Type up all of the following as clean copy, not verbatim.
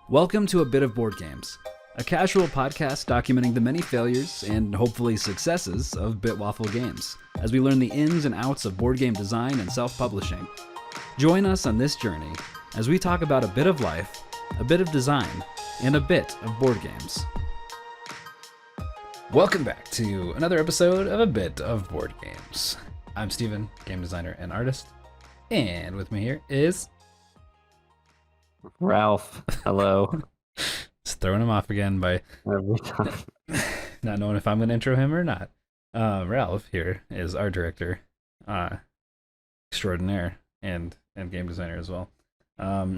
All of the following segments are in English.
Welcome to A Bit of Board Games, a casual podcast documenting the many failures and hopefully successes of Waffle Games, as we learn the ins and outs of board game design and self-publishing. Join us on this journey as we talk about a bit of life, a bit of design, and a bit of board games. Welcome back to another episode of A Bit of Board Games. I'm Steven, game designer and artist, and with me here is Ralph. Hello. Just throwing him off again by Every time. not knowing if I'm going to intro him or not. Ralph here is our director extraordinaire and game designer as well.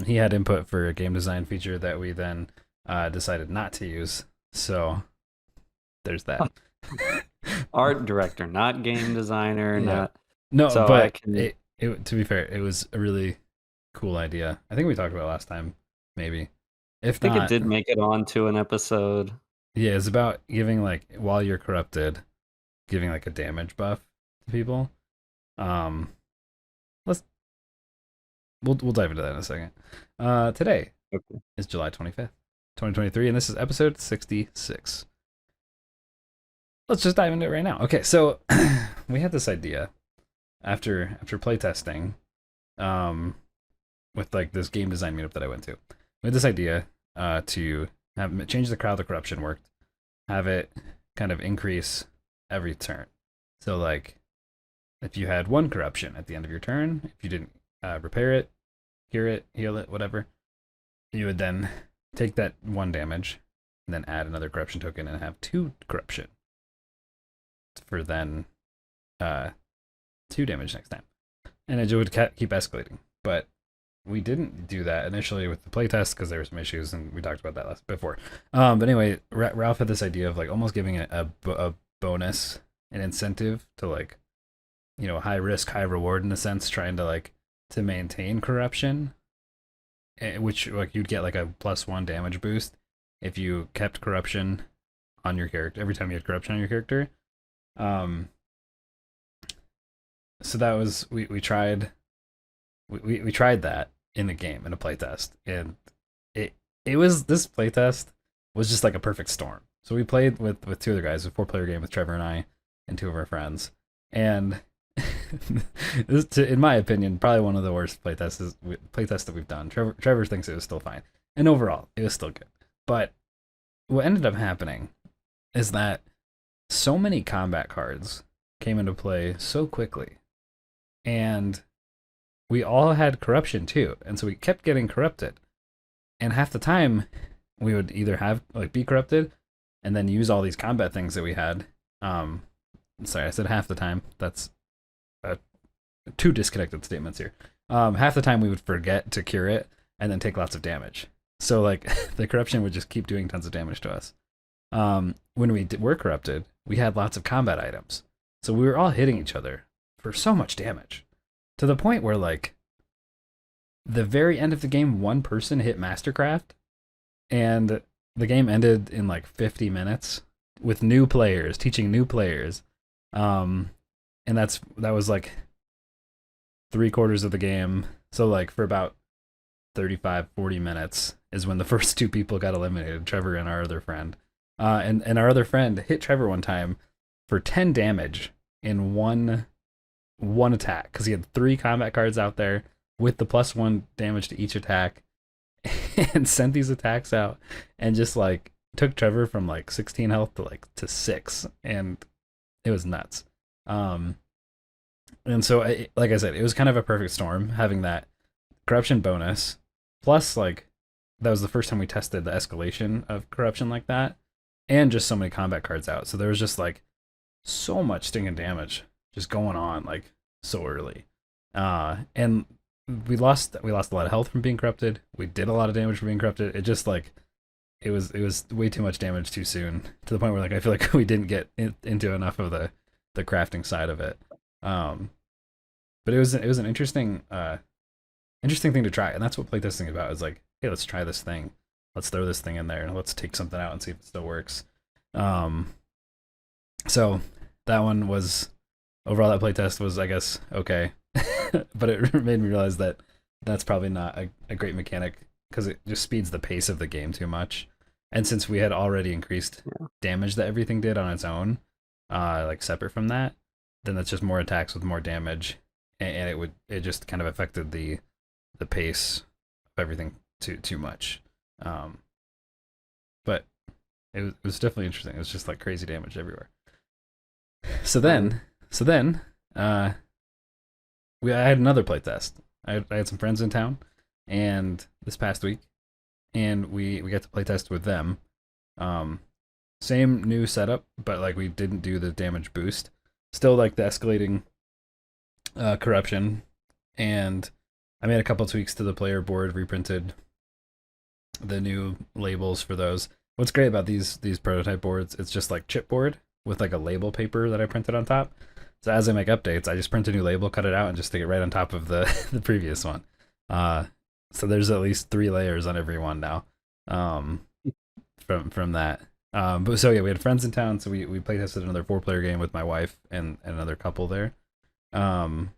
He had input for a game design feature that we then decided not to use. So there's that. Art director, not game designer. Yeah. Not No, so but I can... to be fair, it was a really cool idea. I think we talked about it last time, maybe. If I think not, it did make it onto an episode. yeah, it's about giving, like, while you're corrupted, giving like a damage buff to people. We'll dive into that in a second. Today is July 25th, 2023, and this is episode 66. Let's just dive into it right now. Okay, so we had this idea after playtesting, with like this game design meetup that I went to. We had this idea to change the crowd the corruption worked, have it kind of increase every turn. So like, if you had one corruption at the end of your turn, if you didn't repair it, cure it, heal it, whatever, you would then take that one damage and then add another corruption token and have two corruption for then 2 damage next time. And it would keep escalating. But we didn't do that initially with the playtest because there were some issues, and we talked about that before. But anyway, Ralph had this idea of like almost giving it a bonus, an incentive to, like, you know, high risk, high reward in a sense, trying to like to maintain corruption, which like you'd get like a +1 damage boost if you kept corruption on your character every time you had corruption on your character. So that was we tried that in the game in a playtest, and it was, this playtest was just like a perfect storm. So we played with 2 other guys, a 4-player game with Trevor and I and 2 of our friends, and this, in my opinion, probably one of the worst playtests that we've done. Trevor thinks it was still fine, and overall it was still good. But what ended up happening is that so many combat cards came into play so quickly, and we all had corruption too, and so we kept getting corrupted. And half the time, we would either have like be corrupted, and then use all these combat things that we had. Sorry, I said half the time. That's 2 disconnected statements here. Half the time we would forget to cure it, and then take lots of damage. So like the corruption would just keep doing tons of damage to us. When we were corrupted, we had lots of combat items, so we were all hitting each other for so much damage. To the point where, like, the very end of the game, one person hit Mastercraft, and the game ended in like 50 minutes with new players, teaching new players. And that was like 3/4 of the game. So like for about 35-40 minutes is when the first 2 people got eliminated, Trevor and our other friend. And our other friend hit Trevor one time for 10 damage in one attack, because he had 3 combat cards out there with the +1 damage to each attack, and sent these attacks out and just like took Trevor from like 16 health to 6, and it was nuts. And so like I said, it was kind of a perfect storm having that corruption bonus, plus like that was the first time we tested the escalation of corruption like that, and just so many combat cards out. So there was just like so much stinging damage just going on like so early, and we lost a lot of health from being corrupted. We did a lot of damage from being corrupted. It just like it was way too much damage too soon, to the point where like I feel like we didn't get into enough of the crafting side of it. But it was an interesting thing to try, and that's what playtesting is about. Is like, hey, let's try this thing, let's throw this thing in there, and let's take something out and see if it still works. So that one was, overall, that playtest was, I guess, okay. But it made me realize that that's probably not a great mechanic because it just speeds the pace of the game too much. And since we had already increased Yeah. damage that everything did on its own, like separate from that, then that's just more attacks with more damage, and it just kind of affected the pace of everything too much. But it was definitely interesting. It was just like crazy damage everywhere. So then, so then, uh, I had another playtest. I had some friends in town, and this past week, and we got to playtest with them. Um, Same new setup, but like we didn't do the damage boost. Still like the escalating corruption, and I made a couple tweaks to the player board, reprinted the new labels for those. What's great about these prototype boards, it's just like chipboard with like a label paper that I printed on top. So as I make updates, I just print a new label, cut it out, and just stick it right on top of the the previous one. Uh, so there's at least 3 layers on every one now. Um, from that. But so yeah, we had friends in town, so we play tested another 4-player game with my wife and another couple there. And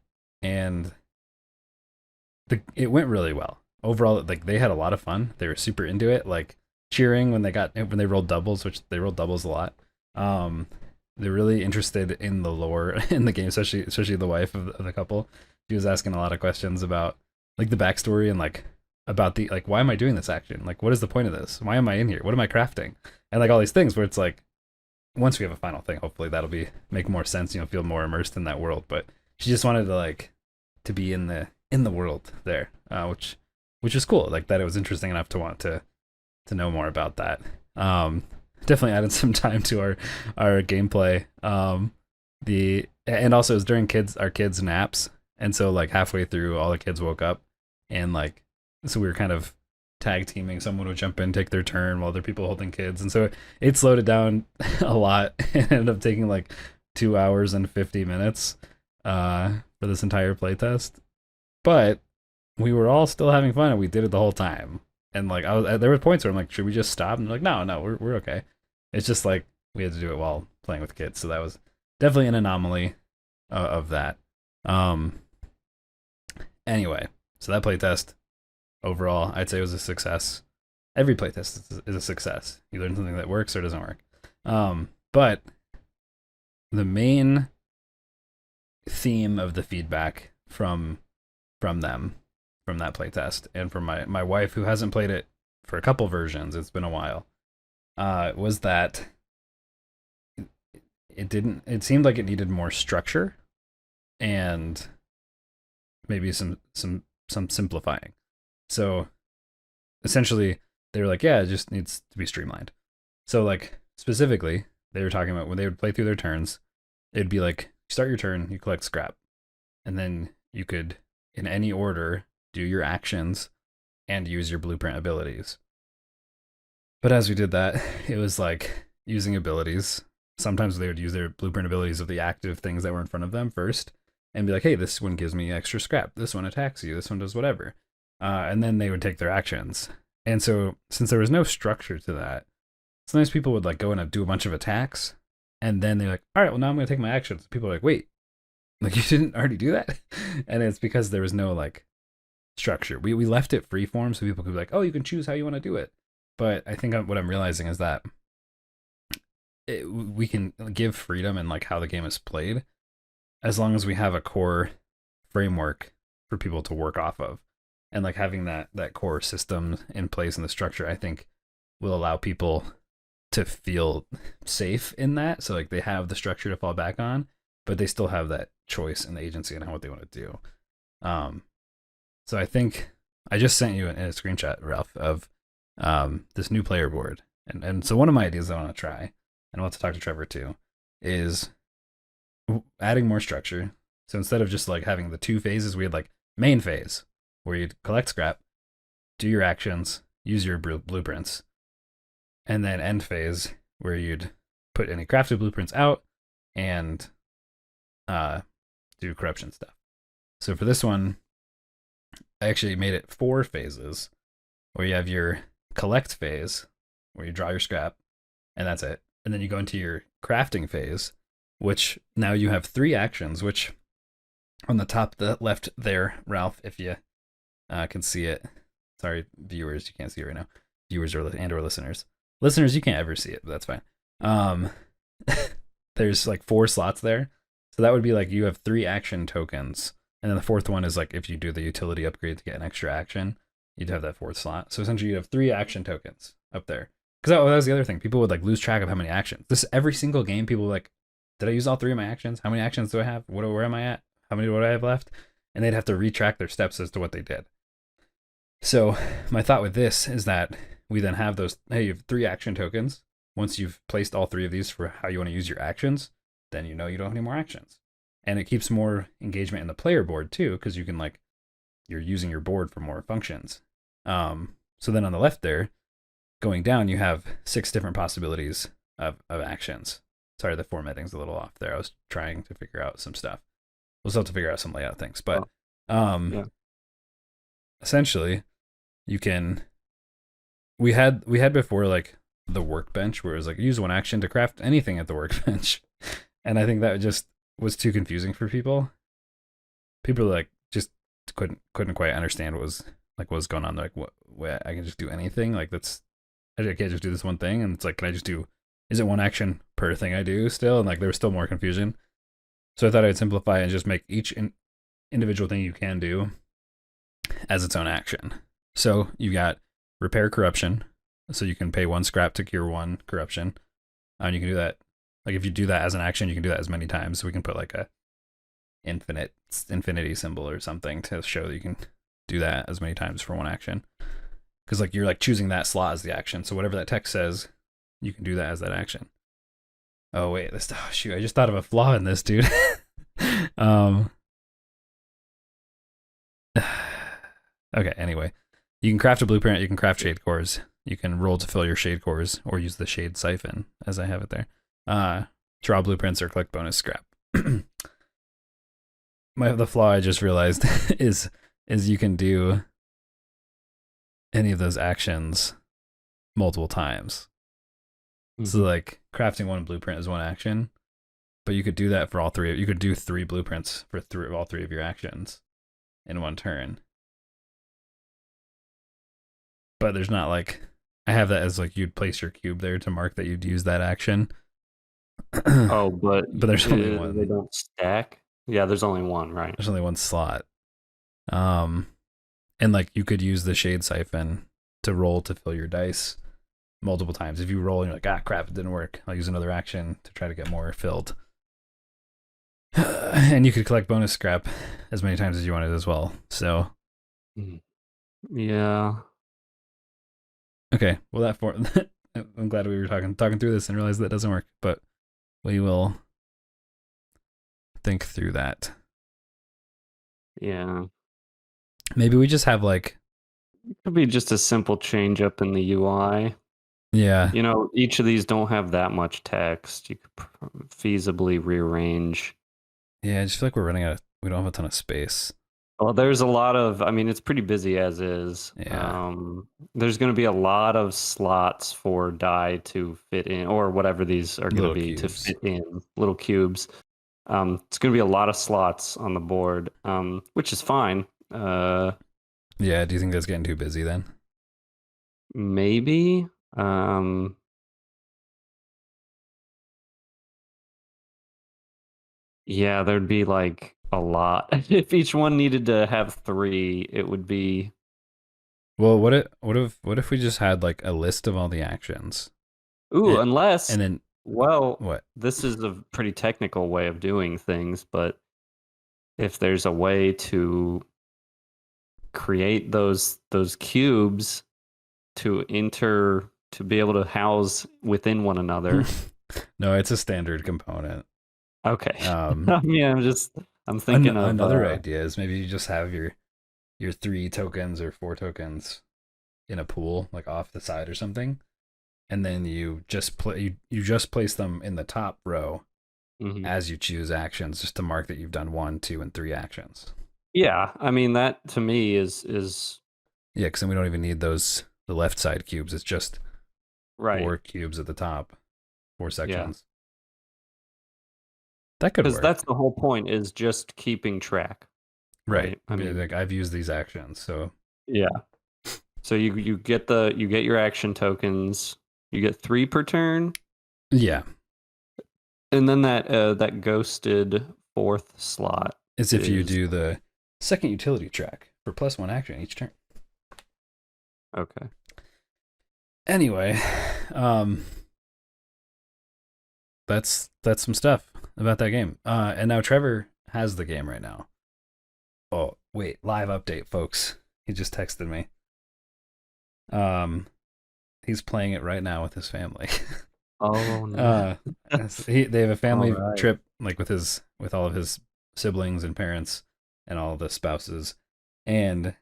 it went really well overall. Like they had a lot of fun. They were super into it, like cheering when they rolled doubles, which they rolled doubles a lot. They're really interested in the lore in the game, especially the wife of the couple. She was asking a lot of questions about like the backstory and like about the like why am I doing this action? Like what is the point of this? Why am I in here? What am I crafting? And like all these things where it's like once we have a final thing, hopefully that'll make more sense, feel more immersed in that world. But she just wanted to like to be in the world there, which is cool. Like that it was interesting enough to want to know more about that. Definitely added some time to our gameplay. And also it was during our kids naps, and so like halfway through, all the kids woke up, and like so we were kind of tag teaming. Someone would jump in, take their turn while other people holding kids, and so it slowed it down a lot. It ended up taking like 2 hours and 50 minutes for this entire playtest, but we were all still having fun, and we did it the whole time. And like there were points where I'm like, should we just stop? And they're like, no, we're okay. It's just like we had to do it while playing with kids, so that was definitely an anomaly of that. Anyway, so that playtest overall, I'd say it was a success. Every playtest is a success. You learn something that works or doesn't work. But the main theme of the feedback from them, from that playtest, and from my wife, who hasn't played it for a couple versions, it's been a while, was that it seemed like it needed more structure and maybe some simplifying. So essentially they were like, yeah, it just needs to be streamlined. So like specifically, they were talking about when they would play through their turns, it'd be like, start your turn, you collect scrap, and then you could, in any order, do your actions and use your blueprint abilities. But as we did that, it was like using abilities. Sometimes they would use their blueprint abilities of the active things that were in front of them first and be like, hey, this one gives me extra scrap. This one attacks you. This one does whatever. And then they would take their actions. And so since there was no structure to that, sometimes people would like go and do a bunch of attacks. And then they're like, all right, well, now I'm going to take my actions. People are like, wait, like you didn't already do that? And it's because there was no like structure. We left it free form so people could be like, oh, you can choose how you want to do it. But I think what I'm realizing is that we can give freedom in like how the game is played, as long as we have a core framework for people to work off of. And like having that core system in place and the structure, I think will allow people to feel safe in that. So like they have the structure to fall back on, but they still have that choice and the agency in what they want to do. So I think I just sent you a screenshot, Ralph, of this new player board. And so one of my ideas I want to try, and I want to talk to Trevor too, is adding more structure. So instead of just like having the 2 phases, we had like main phase where you'd collect scrap, do your actions, use your blueprints, and then end phase where you'd put any crafted blueprints out and do corruption stuff. So for this one, I actually made it 4 phases where you have your collect phase where you draw your scrap and that's it. And then you go into your crafting phase, which now you have 3 actions, which on the top the left there, Ralph, if you can see it. Sorry, viewers, you can't see it right now. Viewers or listeners. Listeners, you can't ever see it, but that's fine. Um, there's like 4 slots there, so that would be like you have 3 action tokens, and then the 4th one is like if you do the utility upgrade to get an extra action, you'd have that 4th slot. So essentially, you have 3 action tokens up there. Because that was the other thing. People would like lose track of how many actions. This every single game. People were like, did I use all 3 of my actions? How many actions do I have? Where am I at? How many do I have left? And they'd have to retrack their steps as to what they did. So my thought with this is that we then have those. Hey, you have 3 action tokens. Once you've placed all 3 of these for how you want to use your actions, then you know you don't have any more actions, and it keeps more engagement in the player board too, because you can like you're using your board for more functions. So then on the left there, going down, you have 6 different possibilities of actions. Sorry, the formatting's a little off there. I was trying to figure out some stuff. We'll still have to figure out some layout things, but Yeah. essentially, you can. We had before like the workbench where it was like use 1 action to craft anything at the workbench, and I think that just was too confusing for people. People like just couldn't quite understand what was going on. They're like, what I can just do anything? Like that's I can't just do this one thing, and it's like, can I just do? Is it 1 action per thing I do still? And like there was still more confusion. So I thought I'd simplify and just make each individual thing you can do as its own action. So you got repair corruption, so you can pay 1 scrap to cure 1 corruption, and you can do that. Like if you do that as an action, you can do that as many times. So we can put like a infinity symbol or something to show that you can do that as many times for 1 action. Because like you're like choosing that slot as the action. So whatever that text says, you can do that as that action. Oh wait, shoot! I just thought of a flaw in this, dude. Okay. Anyway, you can craft a blueprint. You can craft shade cores. You can roll to fill your shade cores, or use the shade siphon as I have it there. Draw blueprints or collect bonus scrap. The flaw I just realized is you can do any of those actions multiple times. So like crafting 1 blueprint is 1 action, but you could do that for all 3. You could do 3 blueprints for all 3 of your actions in 1 turn. But there's not like I have that as like you'd place your cube there to mark that you'd use that action. Oh, but there's only 1. They don't stack. Yeah, there's only 1, right? There's only 1 slot. And like you could use the shade siphon to roll to fill your dice multiple times. If you roll and you're like, crap, it didn't work, I'll use another action to try to get more filled. And you could collect bonus scrap as many times as you wanted as well. So yeah. Okay, well I'm glad we were talking through this and realized that doesn't work, but we will think through that. Yeah. Maybe we just have like it could be just a simple change up in the UI. Yeah. You know, each of these don't have that much text. You could feasibly rearrange. Yeah, I just feel like we don't have a ton of space. Well, there's a lot of, I mean, it's pretty busy as is. Yeah. There's going to be a lot of slots for die to fit in, or whatever these are going to be cubes. to fit in, little cubes. It's going to be a lot of slots on the board, which is fine. Yeah, do you think that's getting too busy then? Maybe. Yeah, there'd be like a lot. If each one needed to have 3, it would be. Well, what if we just had like a list of all the actions? Ooh, unless. And then well, what? This is a pretty technical way of doing things, but if there's a way to create those cubes to be able to house within one another. No, it's a standard component. Okay. I mean, I'm thinking of another idea is maybe you just have your 3 tokens or 4 tokens in a pool, like off the side or something, and then you just place them in the top row as you choose actions, just to mark that you've done 1, 2, and 3 actions. Yeah, I mean that to me is yeah, because then we don't even need the left side cubes. It's just 4 cubes at the top, 4 sections. That could work. Because that's the whole point, is just keeping track. Right. I mean, like I've used these actions, so yeah. So you get your action tokens. You get 3 per turn, Yeah, and then that ghosted fourth slot it's if you is do the second utility track for +1 action each turn. okay. Anyway, um, that's some stuff about that game. And now Trevor has the game right now. Oh wait, live update, folks. He just texted me. Um, he's playing it right now with his family. Oh no. uh, they have a All family right. trip like with all of his siblings and parents and all the spouses, and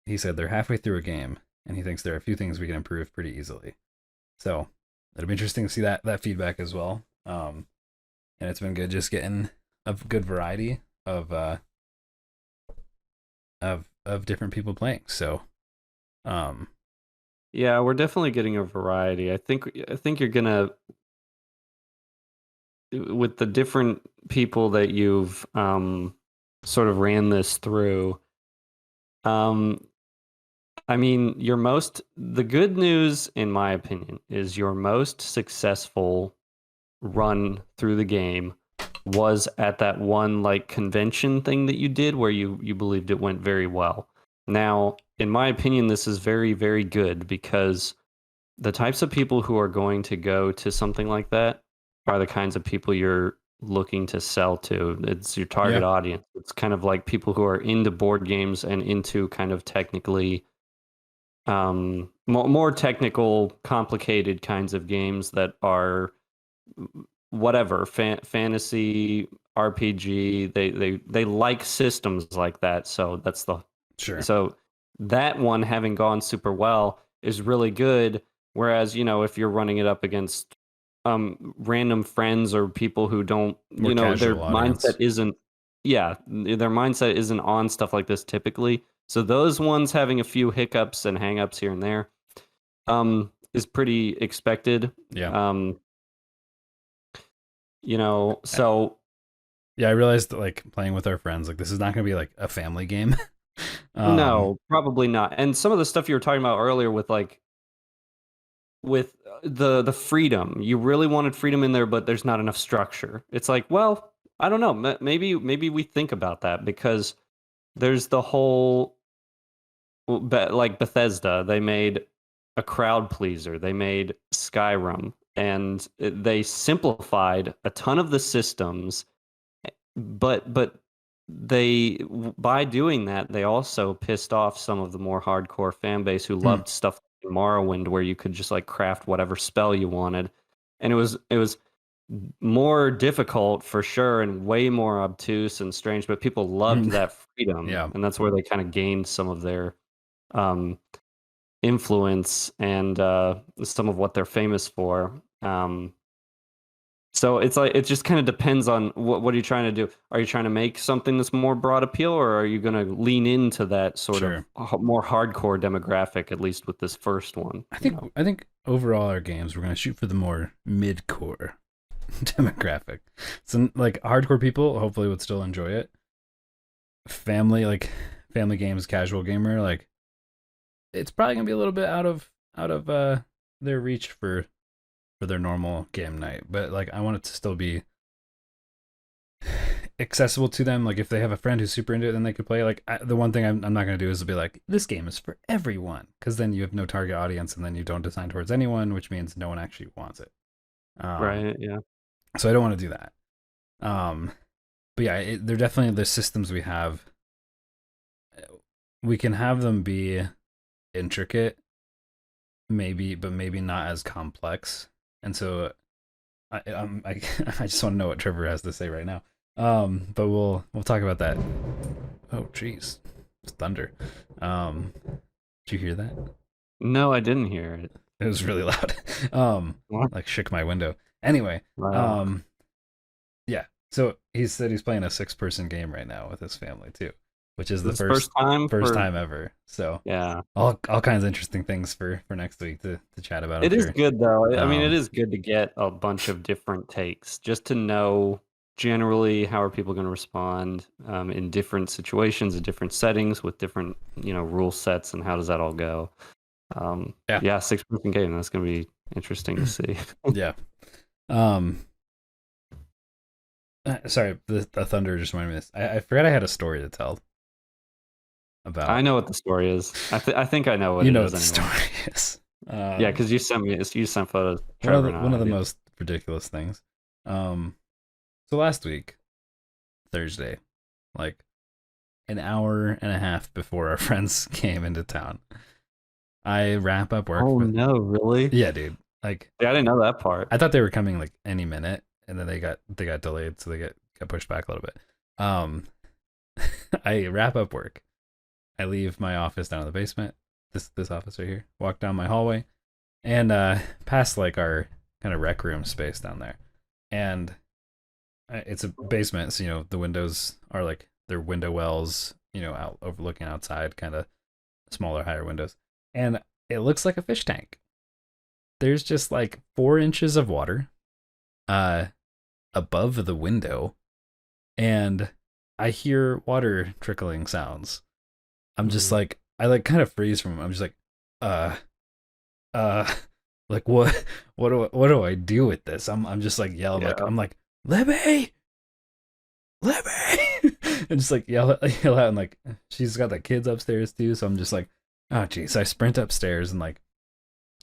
he said they're halfway through a game and he thinks there are a few things we can improve pretty easily. So it'll be interesting to see that feedback as well. And it's been good just getting a good variety of different people playing. So um, Yeah, we're definitely getting a variety. I think you're gonna with the different people that you've sort of ran this through. Um, I mean, the good news, in my opinion, is your most successful run through the game was at that one like convention thing that you did where you believed it went very well. Now, in my opinion, this is very, very good because the types of people who are going to go to something like that are the kinds of people you're looking to sell to. It's your target yeah, audience. It's kind of like people who are into board games and into kind of technically more technical, complicated kinds of games that are whatever fantasy RPG. They like systems like that. So sure, so that one having gone super well is really good. Whereas if you're running it up against random friends or people who don't, more their casual mindset audience. isn't, yeah, their mindset isn't on stuff like this typically. So those ones having a few hiccups and hangups here and there is pretty expected. Yeah, Um, I, so yeah. I realized that like playing with our friends, like this is not gonna be like a family game. um, no, probably not. And some of the stuff you were talking about earlier with the freedom, you really wanted freedom in there, but there's not enough structure. It's like, well, I don't know. Maybe we think about that because there's the whole like Bethesda. They made a crowd pleaser. They made Skyrim, and they simplified a ton of the systems. But by doing that, they also pissed off some of the more hardcore fan base who hmm, loved stuff like Morrowind, where you could just like craft whatever spell you wanted, and it was more difficult for sure and way more obtuse and strange. But people loved that freedom, yeah. and that's where they kind of gained some of their um, influence and some of what they're famous for. So it's like it just kind of depends on what are you trying to do. Are you trying to make something that's more broad appeal, or are you going to lean into that sort of Sure. more hardcore demographic? At least with this first one, I think overall our games we're gonna shoot for the more mid-core demographic. So like hardcore people hopefully would still enjoy it. Family games, casual gamer, like it's probably gonna be a little bit out of their reach for their normal game night. But like I want it to still be accessible to them. Like if they have a friend who's super into it, then they could play. Like the one thing I'm not gonna do is be like this game is for everyone, because then you have no target audience, and then you don't design towards anyone, which means no one actually wants it. Um, right? Yeah. so I don't want to do that. Um, but yeah, they're definitely the systems we have. We can have them be intricate, maybe, but maybe not as complex. And so I I just want to know what Trevor has to say right now. But we'll talk about that. Oh, jeez, it's thunder. Did you hear that? No, I didn't hear it. It was really loud. Um, What? like shook my window. Anyway, Wow. um, yeah. So he said he's playing a 6-person game right now with his family too, which is the This first first time first for time ever. So yeah. all kinds of interesting things for next week to chat about, I'm It is sure. good though. I mean, it Um, is good to get a bunch of different takes just to know generally how are people going to respond in different situations, in different settings with different rule sets, and how does that all go. Yeah, Yeah, 6-person game. That's gonna be interesting to see. yeah. Um, sorry, the thunder just reminded me of this. I forgot I had a story to tell I about. know what the story is. I think I know what You it know is what the anyway. story is. Yeah, Um, because you sent photos. Trevor and one of I. the Yeah. most ridiculous things. Um, so last week, Thursday, like an hour and a half before our friends came into town, I wrap up work Oh for. no, really? Yeah, dude. Like Yeah, I didn't know that part. I thought they were coming like any minute, and then they got delayed, so they got pushed back a little bit. Um, I wrap up work. I leave my office down in the basement. This office right here. Walk down my hallway and past like our kind of rec room space down there, and it's a basement, so the windows are like they're window wells, out overlooking outside, kind of smaller, higher windows, and it looks like a fish tank. There's just like 4 inches of water, uh, above the window, and I hear water trickling sounds. I'm just Mm. like, I like kind of freeze from it. I'm just like, uh, uh, like what do I do with this? I'm just like yelling, like Yeah. I'm like, Libby, Libby, and just like yell out, and like she's got the kids upstairs too, so I'm just like, oh geez, so I sprint upstairs and like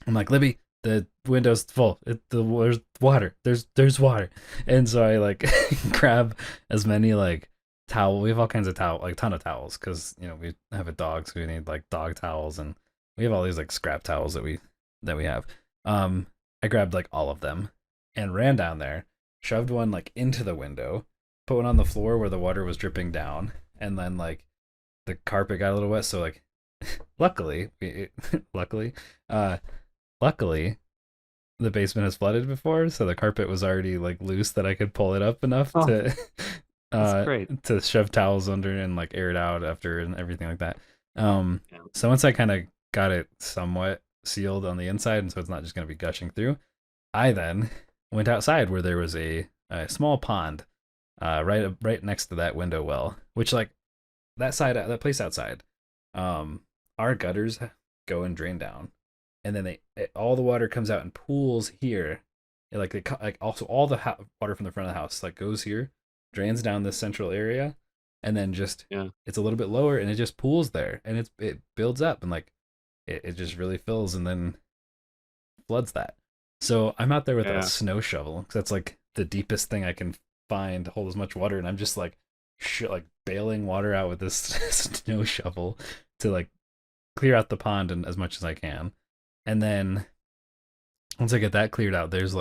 I'm like, Libby, the window's full. There's water. There's water, and so I like grab as many like towel. We have all kinds of towel, like ton of towels, because we have a dog, so we need like dog towels, and we have all these like scrap towels that we have. I grabbed like all of them and ran down there, shoved one like into the window, put one on the floor where the water was dripping down, and then like the carpet got a little wet, so like luckily, luckily, uh, luckily, the basement has flooded before, so the carpet was already like loose that I could pull it up enough Oh, to that's great. to shove towels under and like air it out after and everything like that. Yeah. So once I kind of got it somewhat sealed on the inside, and so it's not just going to be gushing through, I then went outside where there was a small pond, right next to that window well, which like that place outside, our gutters go and drain down, and then all the water comes out and pools here. Like also all the water from the front of the house like goes here, drains down this central area, and then just Yeah. it's a little bit lower and it just pools there, and it builds up, and like it just really fills and then floods that. So I'm out there with a Yeah. snow shovel because that's like the deepest thing I can find to hold as much water, and I'm just like like bailing water out with this snow shovel to like clear out the pond and as much as I can. And then once I get that cleared out, there's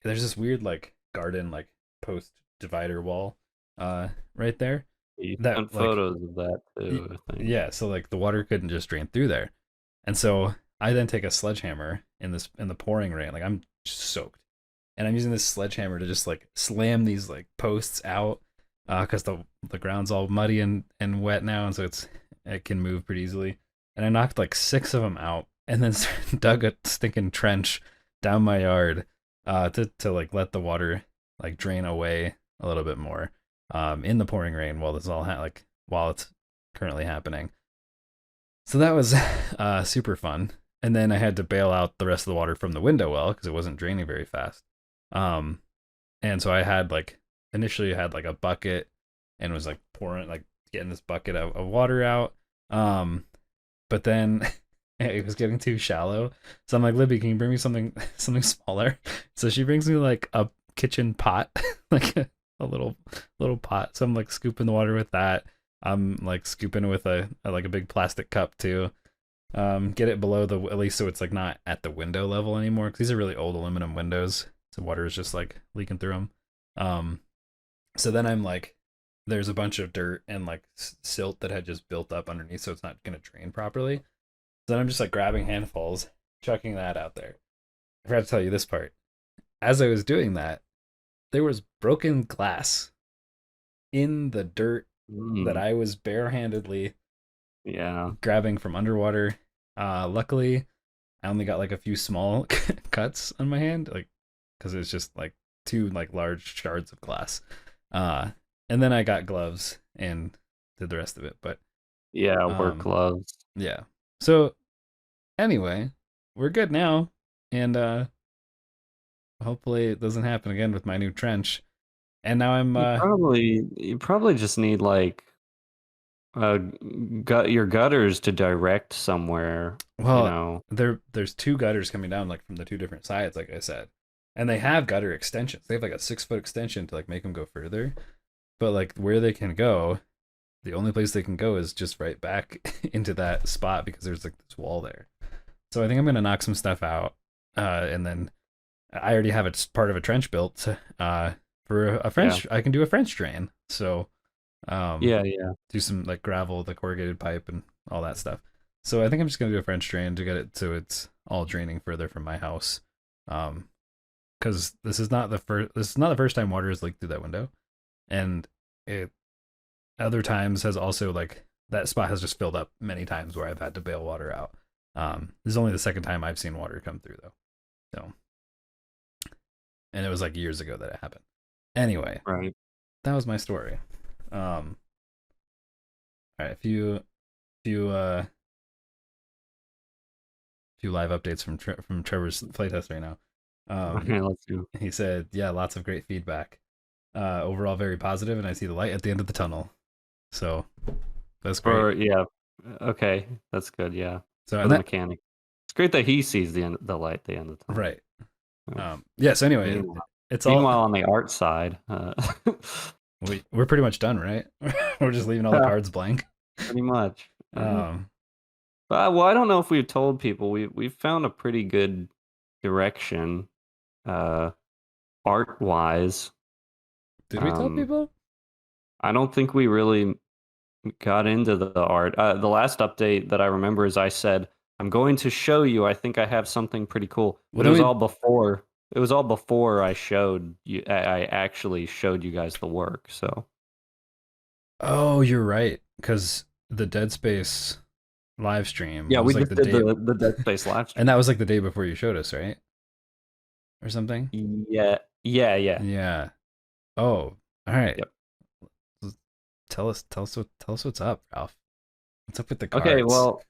this weird like garden like post divider wall right there You that sent like photos of that too, I think. yeah, so like the water couldn't just drain through there. And so I then take a sledgehammer in the pouring rain, like I'm soaked. And I'm using this sledgehammer to just like slam these like posts out cuz the ground's all muddy and wet now, and so it can move pretty easily. And I knocked like 6 of them out and then dug a stinking trench down my yard to like let the water like drain away a little bit more in the pouring rain while this all like while it's currently happening. So that was super fun. And then I had to bail out the rest of the water from the window well because it wasn't draining very fast. Um, and so I had like initially I had like a bucket and was like pouring like getting this bucket of water out. Um, but then it was getting too shallow. So I'm like, Libby, can you bring me something smaller? So she brings me like a kitchen pot, like a little pot. So I'm like scooping the water with that. I'm like scooping with like a big plastic cup too. Get it below the at least so it's like not at the window level anymore because these are really old aluminum windows. So water is just like leaking through them. Um, so then I'm like, there's a bunch of dirt and like silt that had just built up underneath, so it's not gonna drain properly. So then I'm just like grabbing handfuls, chucking that out there. I forgot to tell you this part. As I was doing that, there was broken glass in the dirt that Mm, I was barehandedly yeah. grabbing from underwater. Luckily, I only got like a few small cuts on my hand, like because it's just like two like large shards of glass. Uh, and then I got gloves and did the rest of it. But Yeah, work um, gloves. yeah. So Anyway, we're good now, and hopefully it doesn't happen again with my new trench. And now I'm You probably just need like your gutters to direct somewhere, you well, know. there's two gutters coming down like from the two different sides, like I said, and they have gutter extensions. They have like a 6 foot extension to like make them go further, but like where they can go, the only place they can go is just right back into that spot because there's like this wall there. So I think I'm gonna knock some stuff out, and then I already have it part of a trench built for a Yeah. French. I can do a French drain, so um, Yeah, yeah. do some like gravel, the corrugated pipe, and all that stuff. So I think I'm just gonna do a French drain to get it so it's all draining further from my house, because this is not the first. This is not the first time water has leaked through that window, and it other times has also like that spot has just filled up many times where I've had to bail water out. This is only the second time I've seen water come through though. So, and it was like years ago that it happened. Anyway, Right. that was my story. All right, a few live updates from Trevor's playtest right now. Okay, let's do. He said, "Yeah, lots of great feedback. Overall, very positive, and I see the light at the end of the tunnel. So that's great. Or yeah. Okay, that's good. Yeah. So For and the that mechanic. It's great that he sees the light at the end of the tunnel. right. Yeah. Yeah. So anyway, Meanwhile, it's all meanwhile, on the art side, we're pretty much done, right? We're just leaving all the cards blank. pretty much. Um, Well, I don't know if we've told people we found a pretty good direction, uh, art wise. did we tell Um, people? I don't think we really got into the art. The last update that I remember is I said, "I'm going to show you. I think I have something pretty cool." Well, But it then was we. all before. It was all before I showed you. I actually showed you guys the work. So Oh, you're right. Because the Dead Space live stream yeah, we was like just the did day, the Dead Space live and stream. that was like the day before you showed us, right? Or something. Yeah, yeah, yeah. Yeah. Oh, all right. Yep. Tell us what's up, Ralph. What's up with the Okay, cards? well,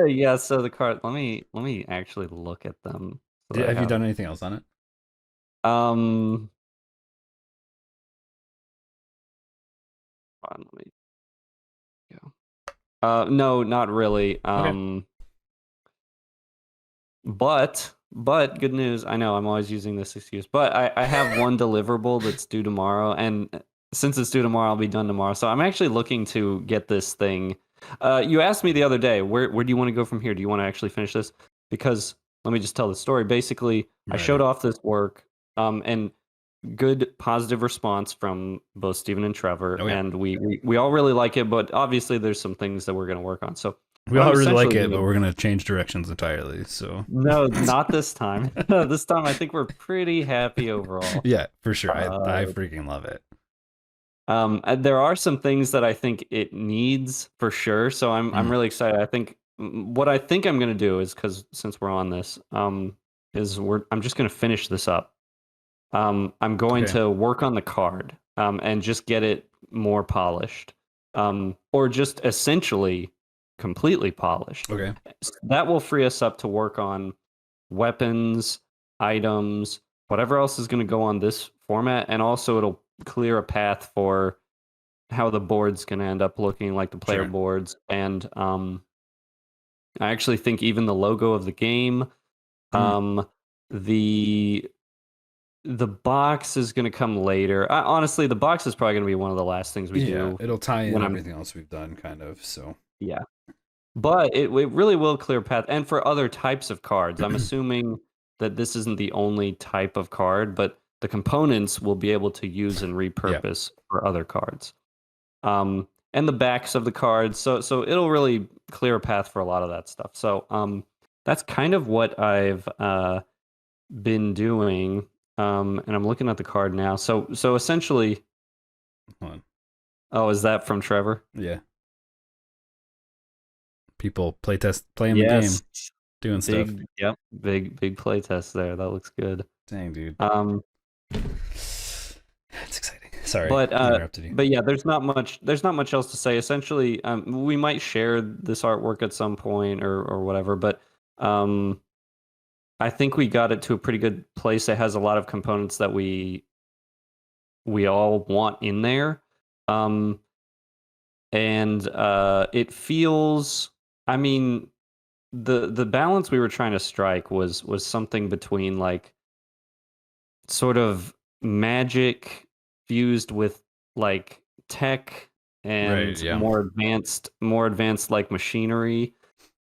yeah. So the card. Let me actually look at them so that I Have you have. done anything else on it? Um, hold on, let me go. No, not really. Okay. But good news. I know I'm always using this excuse, but I have one deliverable that's due tomorrow, and since it's due tomorrow, I'll be done tomorrow. So I'm actually looking to get this thing. You asked me the other day, where do you want to go from here? Do you want to actually finish this? Because let me just tell the story. Basically, I showed Right. off this work, and good positive response from both Steven and Trevor, Oh yeah. and we all really like it, but obviously there's some things that we're going to work on. So We what I'm all really like essentially it, but doing. we're gonna change directions entirely. So No, not this time. This time I think we're pretty happy overall. yeah, for sure. I Uh, freaking love it. there are some things that I think it needs for sure. So I'm Mm, really excited. I think what I think I'm gonna do is because since we're on this, I'm just gonna finish this up. I'm going okay. to work on the card, and just get it more polished, or just essentially completely polished. Okay. That will free us up to work on weapons, items, whatever else is going to go on this format, and also it'll clear a path for how the board's going to end up looking like the player Sure. boards. And I actually think even the logo of the game, Mm, um, the the box is going to come later. Honestly, the box is probably going to be one of the last things we yeah, do it'll tie in when I'm. everything else we've done, kind of. So. Yeah. But it really will clear path, and for other types of cards. I'm assuming that this isn't the only type of card, but the components will be able to use and Yeah. repurpose for other cards. And the backs of the cards, so it'll really clear a path for a lot of that stuff. So that's kind of what I've been doing. And I'm looking at the card now. So essentially, Hold on. oh, is that from Trevor? Yeah. People playing the Yes. game, doing stuff. Big, yep, big play test there. That looks good. Dang, dude. Um, It's exciting. Sorry, but I interrupted you. but yeah, there's not much else to say. Essentially, we might share this artwork at some point or whatever. But Um, I think we got it to a pretty good place. It has a lot of components that we all want in there. Um, and it feels, I mean, the balance we were trying to strike was something between like sort of magic fused with like tech Right. and Yeah. more advanced like machinery.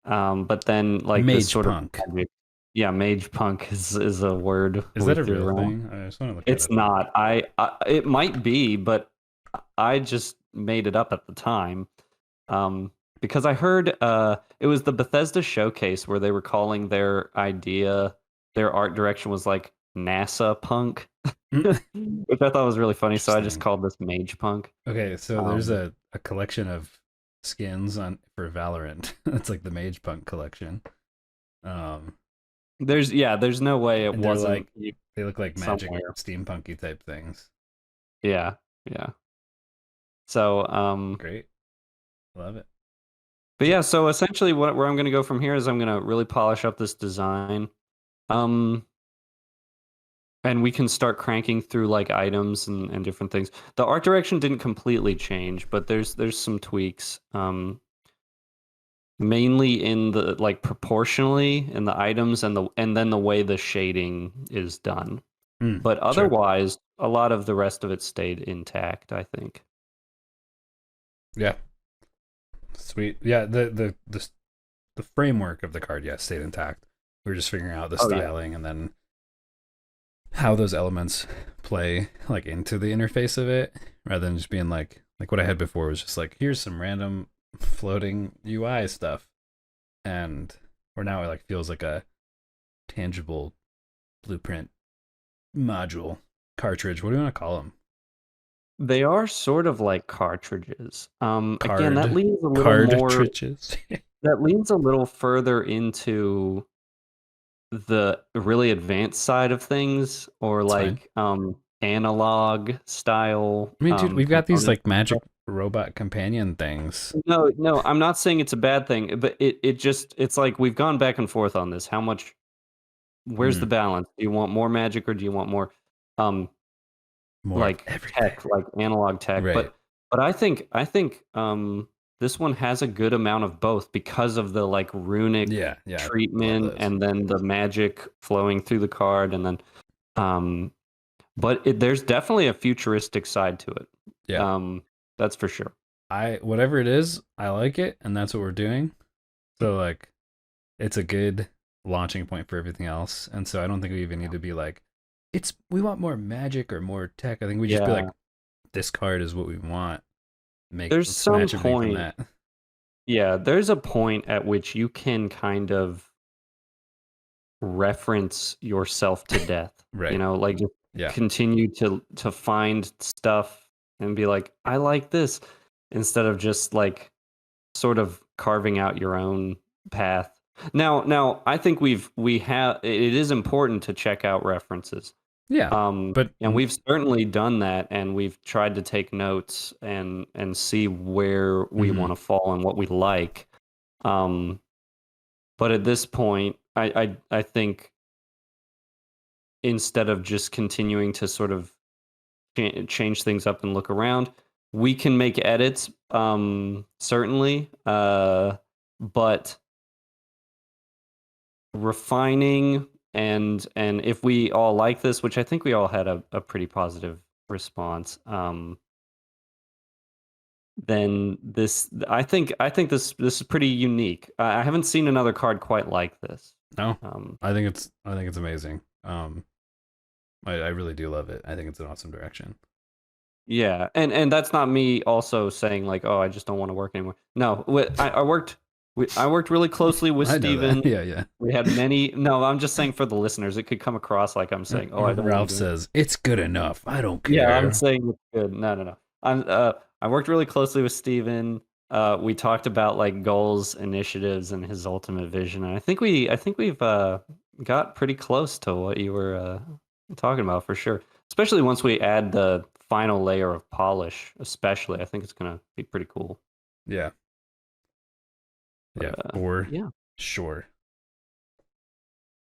But then like this Mage sort of punk. magic. Yeah, mage punk is a word Is we that a threw real around. thing? I just want to look that It's up. not. It might be, but I just made it up at the time. Um, because I heard it was the Bethesda showcase where they were calling their idea, their art direction was like NASA punk, Mm, which I thought was really funny. So I just interesting. called this mage punk. Okay, so there's Um, a collection of skins on for Valorant. It's like the Mage Punk collection. Um, there's no way it and they're wasn't like they look like magic somewhere. steampunky type things. Yeah, yeah. So Great, love it. but So yeah, so essentially where I'm gonna go from here is I'm gonna really polish up this design. Um, and we can start cranking through like items and different things. The art direction didn't completely change, but there's some tweaks. Mainly in the like proportionally in the items and then the way the shading is done. But sure, otherwise, a lot of the rest of it stayed intact, I think. yeah, sweet. Yeah, the framework of the card, yeah, stayed intact. We were just figuring out the Oh yeah. styling and then how those elements play like into the interface of it, rather than just being like what I had before was just like here's some random floating UI stuff, and or now it like feels like a tangible blueprint module cartridge. What do you want to call them? They are sort of like cartridges. Again, Card Cardtridges. that leans a little further into the really advanced side of things or It's fine. like analog style I mean, dude, we've got these components like and magic stuff. robot companion things. No, no, I'm not saying it's a bad thing, but it's like we've gone back and forth on this. How much where's the Mm, balance? Do you want more magic or do you want more um more of like everything. tech, like analog tech? Right. But I think this one has a good amount of both because of the like runic Yeah. Yeah. Love treatment those. and then the magic flowing through the card and then um there's definitely a futuristic side to it. Yeah. Um, that's for sure. I whatever it is, I like it, and that's what we're doing. So like, it's a good launching point for everything else. And so I don't think we even need to be like, it's we want more magic or more tech. I think we just be like, Yeah. this card is what we want. Make There's let's some match everything from point, that. yeah, there's a point at which you can kind of reference yourself to death. You Right. know, like just Yeah. continue to find stuff and be like, I like this, instead of just like sort of carving out your own path. Now I think we have it is important to check out references. Yeah. But And we've certainly done that, and we've tried to take notes and see where we mhm. want to fall and what we like. Um, but at this point, I think instead of just continuing to sort of change things up and look around, we can make edits, certainly, but refining and if we all like this, which I think we all had a pretty positive response, then I think this is pretty unique. I haven't seen another card quite like this. no, Um, I think it's amazing. I really do love it. I think it's an awesome direction. yeah, and that's not me also saying like, oh, I just don't want to work anymore. No, I worked really closely with I know that. Steven. Yeah, yeah. We had many. No, I'm just saying for the listeners, it could come across like I'm saying, oh, I don't want Ralph to do it. says it's good enough. I don't Yeah, I'm care. saying it's good. No, no, no. I worked really closely with Steven. We talked about like goals, initiatives, and his ultimate vision. And I think we've got pretty close to what you were talking about for sure. Especially once we add the final layer of polish, especially, I think it's gonna be pretty cool. Yeah, yeah, But for yeah. sure.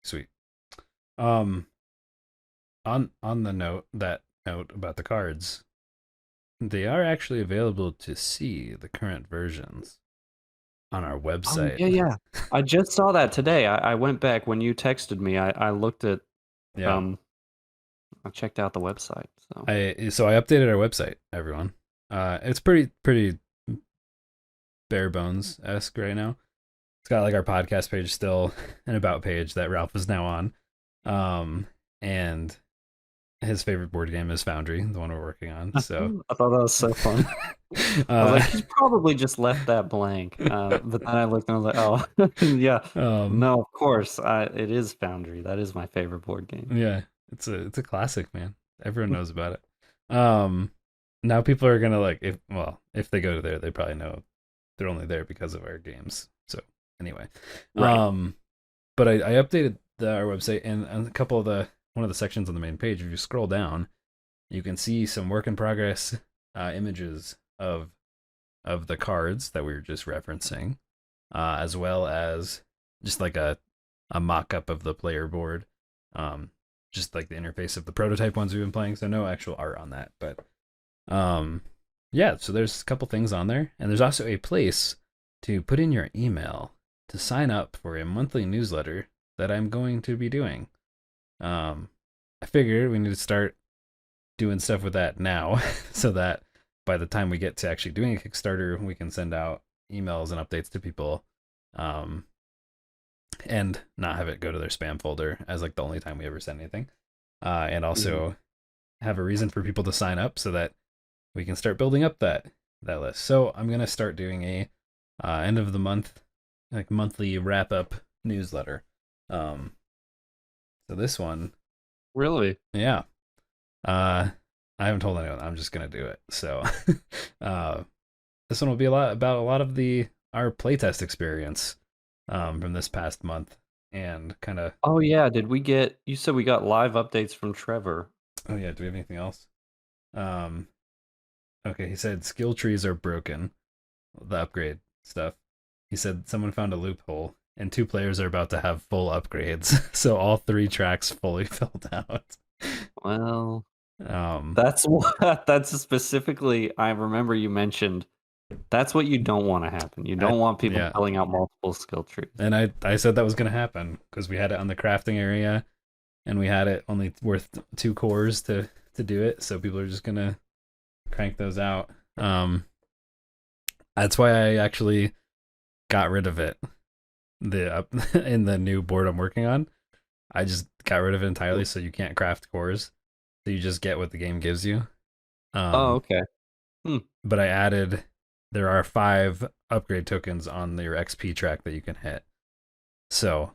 Sweet. Um, on the note about the cards, they are actually available to see the current versions on our Oh website. yeah, yeah. I just saw that today. I went back when you texted me. I looked at Yeah. um I checked out the website. So I updated our website, everyone. It's pretty bare bones esque right now. It's got like our podcast page still, an about page that Ralph is now on. And his favorite board game is Foundry, the one we're working on. So I thought that was so funny. I was uh like, he's probably just left that blank. But then I looked and I was like, oh, yeah. um No, of course. It is Foundry. That is my favorite board game. yeah, it's a classic, man. Everyone knows about it. Now people are gonna like if they go to there, they probably know they're only there because of our games. So anyway, Right. but I updated our website and a couple of the one of the sections on the main page. If you scroll down, you can see some work in progress images of the cards that we were just referencing, as well as just like a mock up of the player board, um, just like the interface of the prototype ones we've been playing. So no actual art on that, but um, yeah. So there's a couple things on there, and there's also a place to put in your email to sign up for a monthly newsletter that I'm going to be doing. Um, I figured we need to start doing stuff with that now so that by the time we get to actually doing a Kickstarter, we can send out emails and updates to people, um, and not have it go to their spam folder as like the only time we ever send anything. And Mhm. also have a reason for people to sign up so that we can start building up that list. So I'm gonna start doing a end of the month, like monthly wrap up newsletter. Um, so this one, Really? yeah, I haven't told anyone. I'm just gonna do it. So, uh, this one will be a lot of the our playtest experience, from this past month, and kind of. Oh yeah. You said we got live updates from Trevor. Oh yeah, do we have anything else? Um, okay, he said skill trees are broken. The upgrade stuff. He said someone found a loophole, and two players are about to have full upgrades, so all three tracks fully filled out. Well, Um, that's what that's specifically I remember you mentioned that's what you don't want to happen. You don't want people yeah, filling out multiple skill trees. and I said that was gonna happen because we had it on the crafting area, and we had it only worth two cores to do it, so people are just gonna crank those out. That's why I actually got rid of it. The in the new board I'm working on, I just got rid of it entirely, so you can't craft cores. So you just get what the game gives you. Oh, Um, okay. Hmm. but I added there are 5 upgrade tokens on your XP track that you can hit. So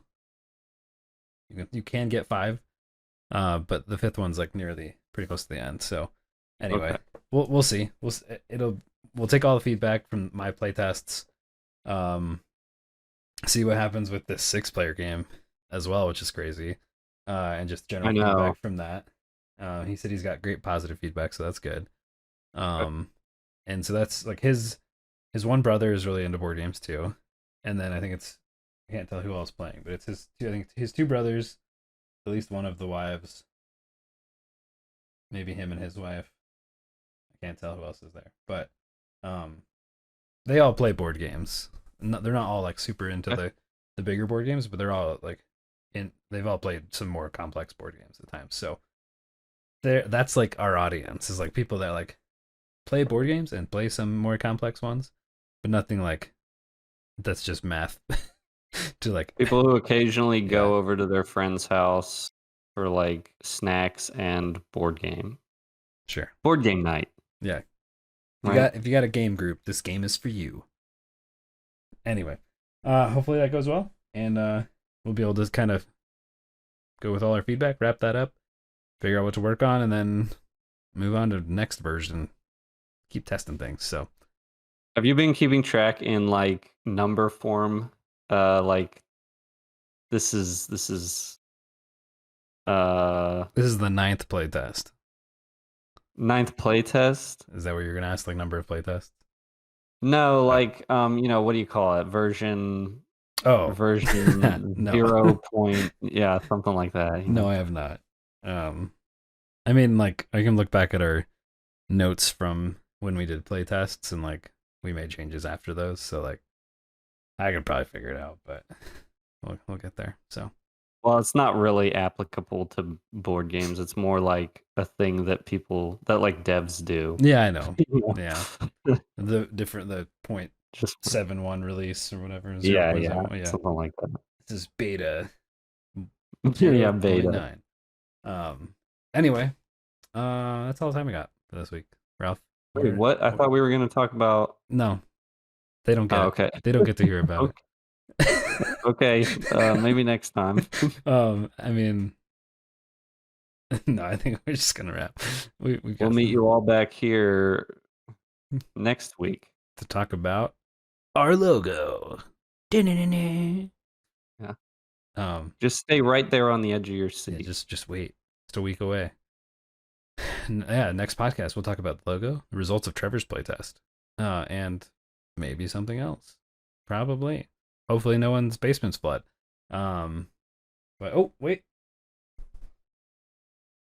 you can get 5, but the fifth one's like nearly pretty close to the end. So anyway, Okay. we'll see. We'll take all the feedback from my playtests. Um, see what happens with this 6-player game as well, which is crazy. And just I general know. feedback from that. He said he's got great positive feedback, so that's good. Okay. Um, and so that's like his one brother is really into board games too, and then I think it's I can't tell who else playing, but it's I think his two brothers, at least one of the wives, maybe him and his wife. I can't tell who else is there, but um, they all play board games. They're not all like super into Okay. the bigger board games, but they're all like they've all played some more complex board games at times. So that's like our audience is like people that like play board games and play some more complex ones, but nothing like that's just math to like People who occasionally yeah, go over to their friend's house for like snacks and sure. board game night, Yeah. right? If you got a game group, this game is for you. Anyway, hopefully that goes well, and we'll be able to kind of go with all our feedback, wrap that up, figure out what to work on, and then move on to the next version. Keep testing things. So Have you been keeping track in like number form? Like this is uh this is the ninth playtest. ninth playtest. Is that what you're gonna ask? Like number of playtests? No, Oh, like what do you call it? Version Oh, version no, 0 point, yeah, something like that. You no, know? I have not. I mean, like I can look back at our notes from when we did play tests, and like we made changes after those, so like I could probably figure it out, but we'll get there. So Well, it's not really applicable to board games. It's more like a thing that people that like devs do. yeah, I know. You Yeah, know? the point Just 7.1 release or whatever, yeah, yeah, 0.7. Yeah, something like that. this is beta Yeah, beta. 0.9. Anyway, that's all the time we got for this week. Ralph, Wait, what? I thought we were going to talk about. no, they don't get Oh, it. okay. They don't get to hear about it. Okay. Maybe next time. I mean, no, I think we're just gonna wrap. We We'll got meet you all back here next week. to talk about our logo. Yeah. Just stay right there on the edge of your seat. Yeah, just wait. It's a week away. Yeah, next podcast we'll talk about the logo, the results of Trevor's playtest, and maybe something else. Probably. Hopefully, no one's basement's flood. But oh wait.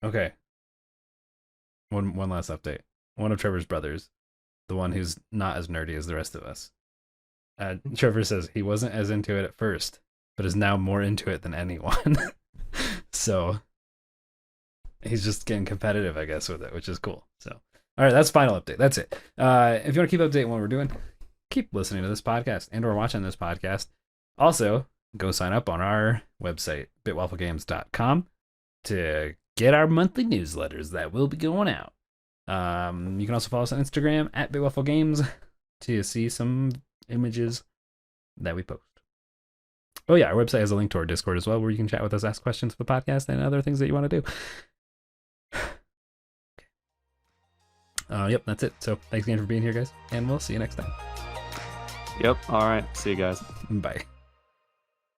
Okay. One last update. One of Trevor's brothers, the one who's not as nerdy as the rest of us. Trevor says he wasn't as into it at first, but is now more into it than anyone. So he's just getting competitive, I guess, with it, which is cool. So, all right, that's final update. That's it. If you want to keep updating what we're doing, keep listening to this podcast and or watching this podcast. Also, go sign up on our website, bitwafflegames.com, to get our monthly newsletters that will be going out. You can also follow us on Instagram at bitwafflegames to see some images that we post. Oh yeah, our website has a link to our Discord as well, where you can chat with us, ask questions for the podcast, and other things that you want to do. Yep, that's it. So thanks again for being here, guys, and we'll see you next time. Yep. All right. See you guys. Bye.